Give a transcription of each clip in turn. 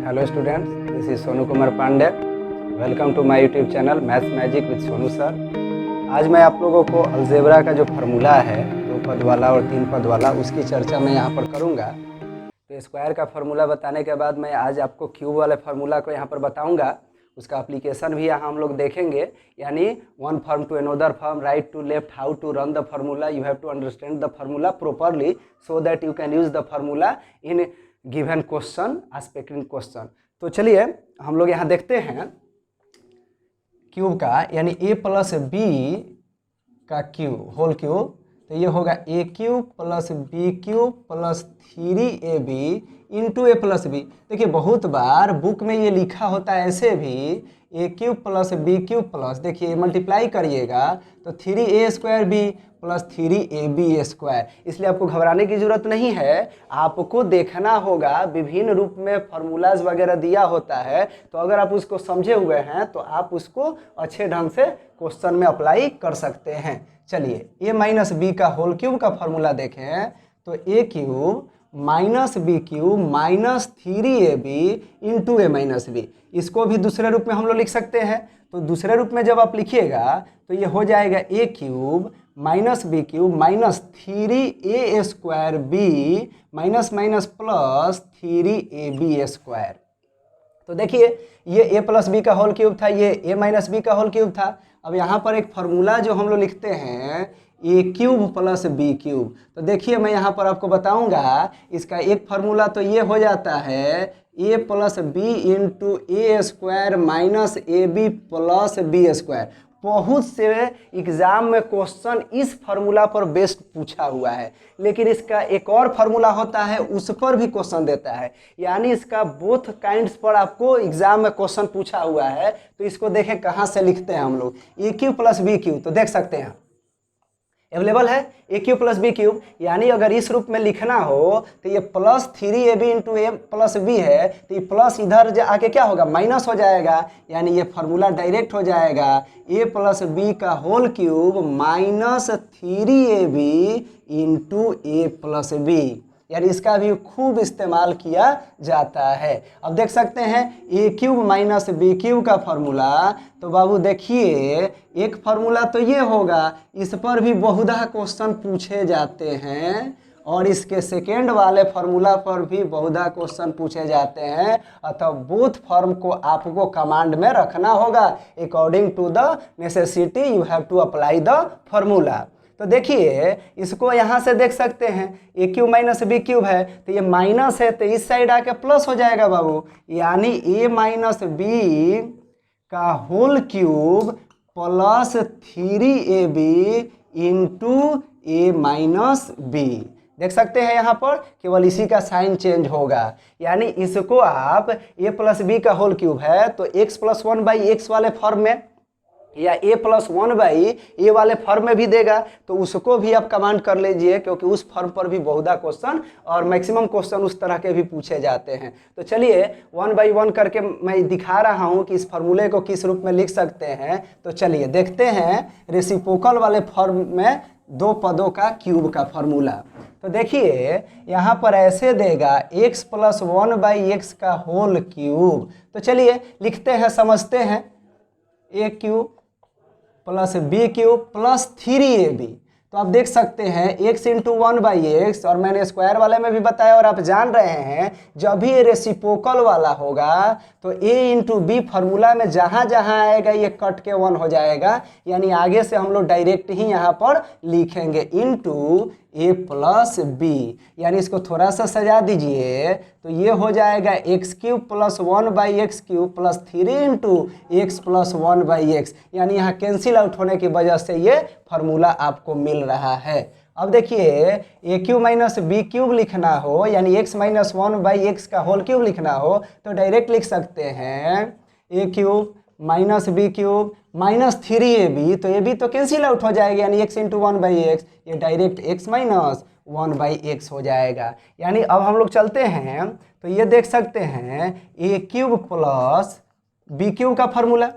Hello students, this is Sonu Kumar Pandey. Welcome to my YouTube channel maths magic with Sonu sir. आज मैं आप लोगों को अलजेब्रा का जो फार्मूला है 2 पद वाला और 3 पद वाला, उसकी चर्चा मैं यहाँ पर करूँगा। तो स्क्वायर का फार्मूला बताने के बाद मैं आज आपको क्यूब वाले फार्मूला को यहाँ पर बताऊँगा। उसका एप्लीकेशन भी यहाँ हम लोग देखेंगे, यानी one form to another form, right to left, how to run the formula, you have to understand the formula properly so that you can use the formula in given question, expecting question. तो चलिए हम लोग यहाँ देखते हैं cube का, यानी a plus B का क्यूब होल क्यूब। तो ये होगा a cube plus B cube plus 3ab into A plus b. देखिए बहुत बार बुक में ये लिखा होता है ऐसे भी, a cube plus B cube plus, देखिए मल्टीप्लाई करिएगा तो 3a square B plus 3ab square. इसलिए आपको घबराने की जरूरत नहीं है, आपको देखना होगा विभिन्न रूप में फार्मूलाज वगैरह दिया होता है। तो अगर आप उसको समझे हुए हैं तो आप उसको अच्छे ढंग से क्वेश्चन में अप्लाई कर सकते हैं। चलिए a माइनस बी का होल क्यूब का फार्मूला देखें तो a cube minus B cube minus 3ab into A minus b. इसको भी दूसरे रूप में हम लोग लिख सकते हैं। तो दूसरे रूप में जब आप लिखिएगा तो ये हो जाएगा a cube minus B cube minus 3a square b minus minus plus 3ab square. तो देखिए ये a प्लस बी का होल क्यूब था, ये a माइनस बी का होल क्यूब था। अब यहाँ पर एक फार्मूला जो हम लोग लिखते हैं a cube plus B cube. तो देखिए मैं यहाँ पर आपको बताऊंगा, इसका एक फार्मूला तो ये हो जाता है a plus B into A square minus A B plus B square. बहुत से एग्जाम में क्वेश्चन इस फार्मूला पर बेस्ड पूछा हुआ है, लेकिन इसका एक और फार्मूला होता है उस पर भी क्वेश्चन देता है, यानी इसका बोथ काइंड्स पर आपको एग्जाम में क्वेश्चन पूछा हुआ है। तो इसको देखें कहाँ से लिखते हैं हम लोग, ए क्यूब प्लस बी क्यूब। तो देख सकते हैं अवेलेबल है A cube plus B cube, यानी अगर इस रूप में लिखना हो तो ये प्लस 3ab इंटू ए प्लस बी है, तो ये प्लस इधर आके क्या होगा, माइनस हो जाएगा, यानी ये फार्मूला डायरेक्ट हो जाएगा a प्लस बी का whole cube minus 3ab into ए प्लस बी। यानी इसका भी खूब इस्तेमाल किया जाता है। अब देख सकते हैं ए क्यूब माइनस बी क्यूब का फार्मूला। तो बाबू देखिए एक फार्मूला तो ये होगा, इस पर भी बहुधा क्वेश्चन पूछे जाते हैं, और इसके सेकेंड वाले फार्मूला पर भी बहुधा क्वेश्चन पूछे जाते हैं। अतः बोथ फॉर्म को आपको कमांड में रखना होगा। According to the necessity you have to apply the formula. तो देखिए इसको यहाँ से देख सकते हैं ए क्यूब माइनस बी क्यूब है, तो ये माइनस है तो इस साइड आके प्लस हो जाएगा बाबू, यानी ए माइनस बी का whole cube plus 3ab into ए माइनस बी। देख सकते हैं यहाँ पर केवल इसी का साइन चेंज होगा, यानी इसको आप a प्लस बी का होल क्यूब है तो x प्लस 1 बाई एक्स वाले फॉर्म में, या a प्लस 1 बाई ए वाले फॉर्म में भी देगा, तो उसको भी आप कमांड कर लीजिए, क्योंकि उस फॉर्म पर भी बहुधा क्वेश्चन और मैक्सिमम क्वेश्चन उस तरह के भी पूछे जाते हैं। तो चलिए 1 बाई 1 करके मैं दिखा रहा हूं कि इस फार्मूले को किस रूप में लिख सकते हैं। तो चलिए देखते हैं रेसिप्रोकल वाले फॉर्म में 2 पदों का क्यूब का फार्मूला। तो देखिए यहाँ पर ऐसे देगा x प्लस 1 बाई एक्स का होल क्यूब। तो चलिए लिखते हैं, समझते हैं। a cube plus B cube plus 3ab। तो आप देख सकते हैं x इंटू 1 बाई एक्स, और मैंने स्क्वायर वाले में भी बताया और आप जान रहे हैं जब भी ये रेसिप्रोकल वाला होगा तो a इंटू बी फार्मूला में जहाँ जहाँ आएगा ये कट के 1 हो जाएगा, यानी आगे से हम लोग डायरेक्ट ही यहाँ पर लिखेंगे इंटू a प्लस बी। यानी इसको थोड़ा सा सजा दीजिए तो ये हो जाएगा x cube plus 1 by x cube plus 3 into x plus 1 by x, यानी यहाँ कैंसिल आउट होने की वजह से ये फार्मूला आपको मिल रहा है। अब देखिए A cube minus B cube लिखना हो, यानी x माइनस 1 बाई एक्स का होल क्यूब लिखना हो, तो डायरेक्ट लिख सकते हैं ए cube minus B cube minus 3ab। तो ए बी तो कैंसिल आउट हो जाएगा, यानी x इंटू 1 बाई एक्स, ये direct x minus 1 by X हो जाएगा। यानी अब हम लोग चलते हैं तो ये देख सकते हैं ए क्यूब प्लस बी क्यूब का फार्मूला।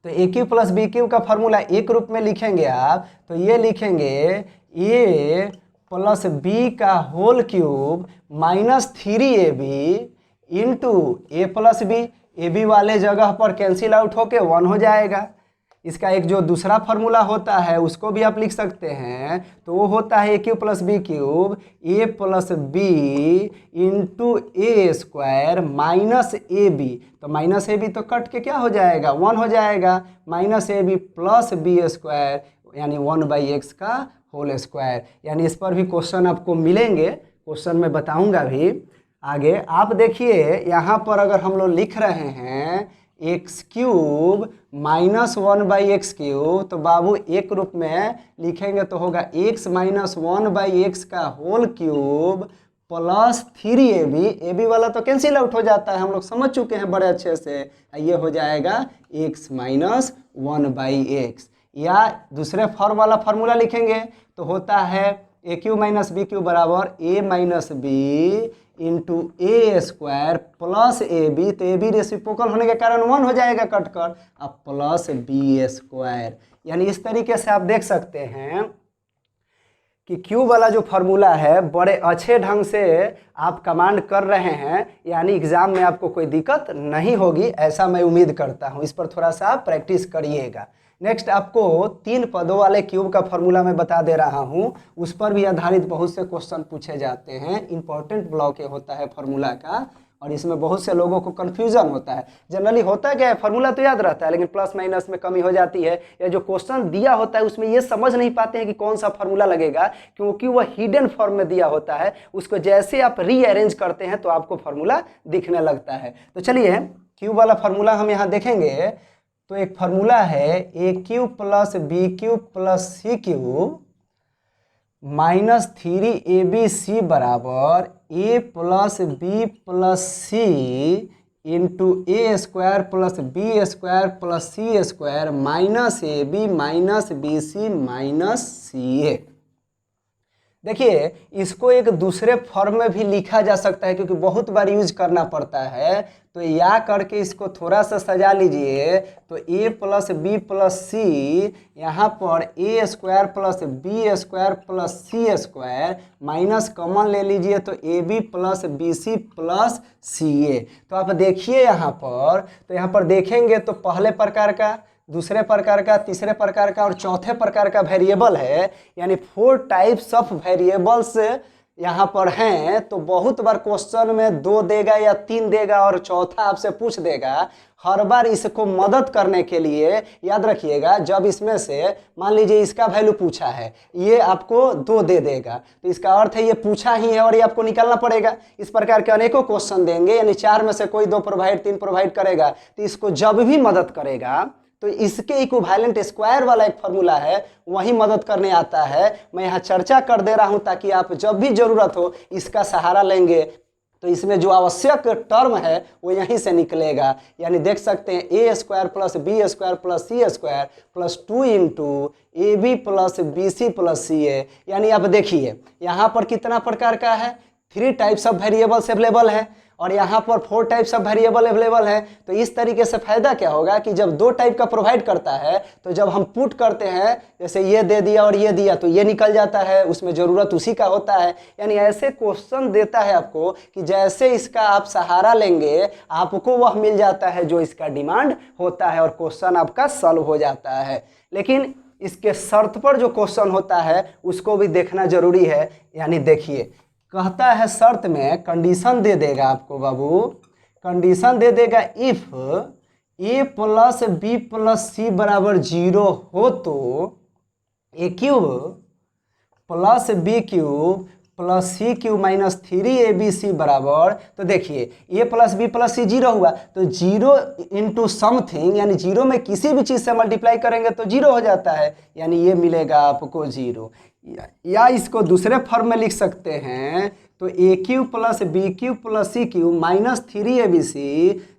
तो ए क्यूब प्लस बी क्यूब का फार्मूला एक रूप में लिखेंगे आप, तो ये लिखेंगे ए प्लस बी का whole cube minus 3ab into A plus b, a b वाले जगह पर कैंसिल आउट होके 1 हो जाएगा। इसका एक जो दूसरा फार्मूला होता है उसको भी आप लिख सकते हैं, तो वो होता है A cube plus B cube, A plus B into A square minus A B. तो माइनस ए बी तो कट के क्या हो जाएगा, 1 हो जाएगा, minus A B plus B square यानी 1/x का होल स्क्वायर। यानी इस पर भी क्वेश्चन आपको मिलेंगे, क्वेश्चन में बताऊंगा भी आगे। आप देखिए यहाँ पर अगर हम लोग लिख रहे हैं x cube minus 1/x cube, तो बाबू एक रूप में लिखेंगे तो होगा x माइनस 1/x का whole cube plus 3ab। A b वाला तो कैंसिल आउट हो जाता है, हम लोग समझ चुके हैं बड़े अच्छे से। ये हो जाएगा x माइनस 1/x। या दूसरे फॉर्म वाला फार्मूला लिखेंगे तो होता है A cube minus B cube बराबर A minus B into A square plus A B. तो ए बी रेसिप्रोकल होने के कारण 1 हो जाएगा कट कर, अब प्लस बी स्क्वायर। यानी इस तरीके से आप देख सकते हैं कि क्यू वाला जो फार्मूला है बड़े अच्छे ढंग से आप कमांड कर रहे हैं, यानी एग्जाम में आपको कोई दिक्कत नहीं होगी, ऐसा मैं उम्मीद करता हूं। इस पर थोड़ा सा आप प्रैक्टिस करिएगा। नेक्स्ट आपको 3 पदों वाले क्यूब का फार्मूला मैं बता दे रहा हूं, उस पर भी आधारित बहुत से क्वेश्चन पूछे जाते हैं। इंपॉर्टेंट ब्लॉक ये होता है फार्मूला का, और इसमें बहुत से लोगों को कंफ्यूजन होता है। जनरली होता क्या है, फार्मूला तो याद रहता है लेकिन प्लस माइनस में कमी हो जाती है, या जो क्वेश्चन दिया होता है उसमें ये समझ नहीं पाते हैं कि कौन सा फार्मूला लगेगा, क्योंकि वह हिडन फॉर्म में दिया होता है। उसको जैसे आप रीअरेंज करते हैं तो आपको फार्मूला दिखने लगता है। तो चलिए क्यूब वाला फार्मूला हम यहाँ देखेंगे। तो एक फार्मूला है A cube plus B cube plus C cube minus 3ab बराबर A plus B plus C into A square plus B square plus C square minus A B minus B C minus C A. देखिए इसको एक दूसरे form में भी लिखा जा सकता है, क्योंकि बहुत बार यूज करना पड़ता है। तो या करके इसको थोड़ा सा सजा लीजिए, तो a plus B plus C, यहाँ पर A square plus B square plus C square, minus common ले लीजिए तो A B plus B C plus C A. तो आप देखिए यहाँ पर, तो यहाँ पर देखेंगे तो पहले प्रकार का, दूसरे प्रकार का, तीसरे प्रकार का और चौथे प्रकार का वेरिएबल है, यानी 4 टाइप्स ऑफ वेरिएबल्स यहाँ पर हैं। तो बहुत बार क्वेश्चन में 2 देगा या 3 देगा और चौथा आपसे पूछ देगा। हर बार इसको मदद करने के लिए याद रखिएगा, जब इसमें से मान लीजिए इसका वैल्यू पूछा है, ये आपको 2 दे देगा, तो इसका अर्थ है ये पूछा ही है और ये आपको निकालना पड़ेगा। इस प्रकार के अनेकों क्वेश्चन देंगे, यानी 4 में से कोई 2 प्रोवाइड 3 प्रोवाइड करेगा, तो इसको जब भी मदद करेगा तो इसके इक्विवेलेंट स्क्वायर वाला एक फार्मूला है, वही मदद करने आता है। मैं यहाँ चर्चा कर दे रहा हूँ ताकि आप जब भी जरूरत हो इसका सहारा लेंगे तो इसमें जो आवश्यक टर्म है वो यहीं से निकलेगा। यानी देख सकते हैं A square plus B square plus C square plus 2 into A B plus B C plus C A. यानी आप देखिए यहाँ पर कितना प्रकार का है, 3 टाइप्स ऑफ वेरिएबल्स अवेलेबल है और यहाँ पर 4 टाइप्स ऑफ वेरिएबल अवेलेबल है। तो इस तरीके से फायदा क्या होगा कि जब 2 टाइप का प्रोवाइड करता है तो जब हम पुट करते हैं, जैसे ये दे दिया और ये दिया, तो ये निकल जाता है, उसमें ज़रूरत उसी का होता है। यानी ऐसे क्वेश्चन देता है आपको कि जैसे इसका आप सहारा लेंगे आपको वह मिल जाता है जो इसका डिमांड होता है और क्वेश्चन आपका सॉल्व हो जाता है। लेकिन इसके शर्त पर जो क्वेश्चन होता है उसको भी देखना जरूरी है। यानी देखिए कहता है शर्त में कंडीशन दे देगा आपको बाबू, कंडीशन दे देगा if A plus B plus C बराबर 0 हो तो ए cube plus B cube plus C cube minus 3ab बराबर, तो देखिए A plus B plus C 0 हुआ तो 0 इंटू समथिंग, यानी 0 में किसी भी चीज़ से मल्टीप्लाई करेंगे तो 0 हो जाता है, यानी ये मिलेगा आपको 0। या इसको दूसरे फॉर्म में लिख सकते हैं, तो ए cube plus B cube plus C cube minus 3abc,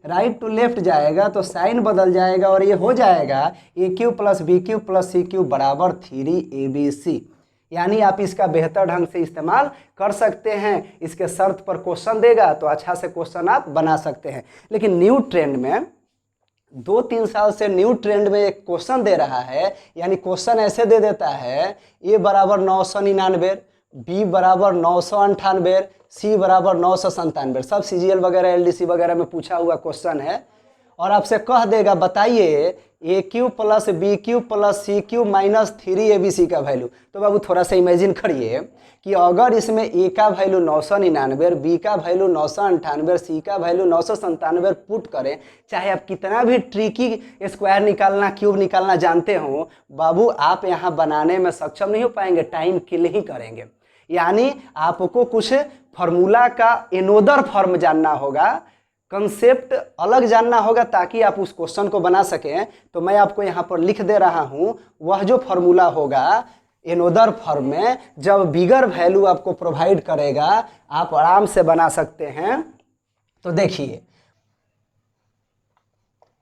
right to left जाएगा तो साइन बदल जाएगा और ये हो जाएगा A cube plus B cube plus C cube बराबर 3abc। यानी आप इसका बेहतर ढंग से इस्तेमाल कर सकते हैं। इसके शर्त पर क्वेश्चन देगा तो अच्छा से क्वेश्चन आप बना सकते हैं। लेकिन न्यू ट्रेंड में 2-3 साल से न्यू ट्रेंड में एक क्वेश्चन दे रहा है, यानी क्वेश्चन ऐसे दे देता है ए बराबर 999, बी बराबर 998, सी बराबर 997। सब सीजीएल वगैरह एलडीसी वगैरह में पूछा हुआ क्वेश्चन है। और आपसे कह देगा बताइए A cube plus B cube plus C cube minus 3 का वैल्यू। तो बाबू थोड़ा सा इमेजिन करिए कि अगर इसमें ए का वैल्यू 999, बी का वैल्यू 998, सी का वैल्यू 997 पुट करें, चाहे आप कितना भी ट्रिकी स्क्वायर निकालना क्यूब निकालना जानते हो, बाबू आप यहाँ बनाने में सक्षम नहीं हो पाएंगे, टाइम किल ही करेंगे। यानी आपको कुछ फॉर्मूला का एनोदर फॉर्म जानना होगा, कंसेप्ट अलग जानना होगा ताकि आप उस क्वेश्चन को बना सकें। तो मैं आपको यहाँ पर लिख दे रहा हूँ, वह जो फॉर्मूला होगा एनोदर फॉर्म में, जब बिगर वैल्यू आपको प्रोवाइड करेगा, आप आराम से बना सकते हैं। तो देखिए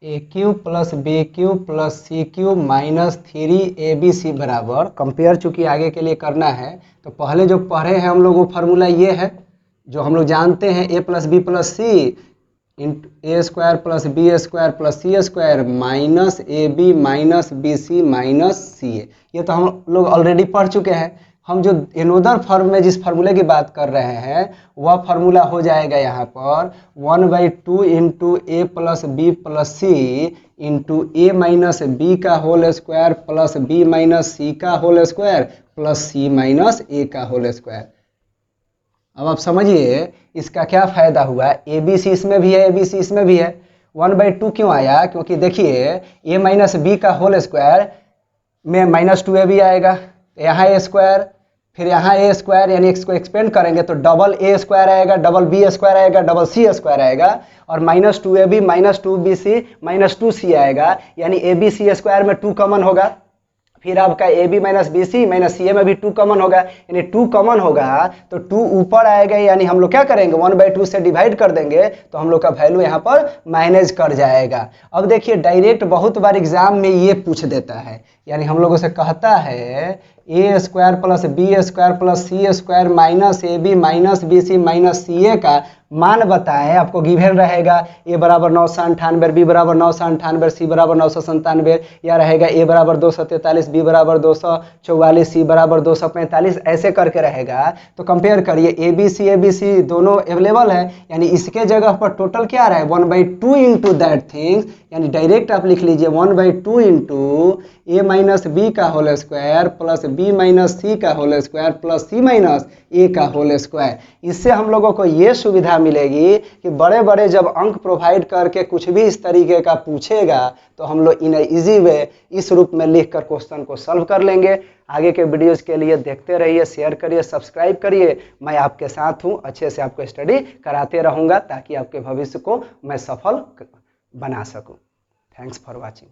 A cube plus B cube plus C cube minus 3abc बराबर, कंपेयर चूंकि आगे के लिए करना है तो पहले जो पढ़े हैं हम लोग वो फार्मूला ये है जो हम लोग जानते हैं, A plus B plus C into A square plus B square plus C square minus A B minus B C minus C A. ये तो हम लोग ऑलरेडी पढ़ चुके हैं। हम जो एनोदर फॉर्म में जिस फार्मूले की बात कर रहे हैं वह फार्मूला हो जाएगा यहाँ पर 1/2 इंटू ए plus B plus C into ए माइनस बी का whole square plus B minus C का whole square plus C minus A का होल स्क्वायर। अब आप समझिए इसका क्या फायदा हुआ, ए बी सी इसमें भी है, ए बी सी इसमें भी है। 1/2 क्यों आया, क्योंकि देखिए ए माइनस बी का होल स्क्वायर में -2ab आएगा, यहाँ ए स्क्वायर, फिर यहाँ ए स्क्वायर, यानी इसको एक्सपेंड करेंगे तो डबल ए स्क्वायर आएगा, डबल बी स्क्वायर आएगा, डबल सी स्क्वायर आएगा, और -2ab -2bc -2c आएगा, यानी ए बी सी स्क्वायर में 2 कॉमन होगा, फिर आपका A B minus B C minus C A में भी 2 कॉमन होगा, यानी 2 कॉमन होगा तो 2 ऊपर आएगा, यानी हम लोग क्या करेंगे 1/2 से डिवाइड कर देंगे तो हम लोग का वैल्यू यहाँ पर मैनेज कर जाएगा। अब देखिए डायरेक्ट बहुत बार एग्जाम में ये पूछ देता है, यानी हम लोगों से कहता है A square plus B square plus C square minus A B minus B C minus C A का मान बताएं। आपको गिवन रहेगा ए बराबर 998, बी बराबर 998, सी बराबर 997, या रहेगा ए बराबर 243, बी बराबर 244, सी बराबर 245, ऐसे करके रहेगा। तो कंपेयर करिए ए बी सी दोनों अवेलेबल है, यानी इसके जगह पर टोटल क्या रहा है 1/2 इंटू दैट थिंग्स, यानी डायरेक्ट आप लिख लीजिए 1/2 इंटू ए माइनस बी का whole square plus B minus C का whole square plus C minus A का होल स्क्वायर। इससे हम लोगों को ये सुविधा मिलेगी कि बड़े बड़े जब अंक प्रोवाइड करके कुछ भी इस तरीके का पूछेगा तो हम लोग इन इजी वे इस रूप में लिख कर क्वेश्चन को सॉल्व कर लेंगे। आगे के वीडियोस के लिए देखते रहिए, शेयर करिए, सब्सक्राइब करिए। मैं आपके साथ हूँ, अच्छे से आपको स्टडी कराते रहूँगा ताकि आपके भविष्य को मैं सफल बना सकूँ। Thanks for watching.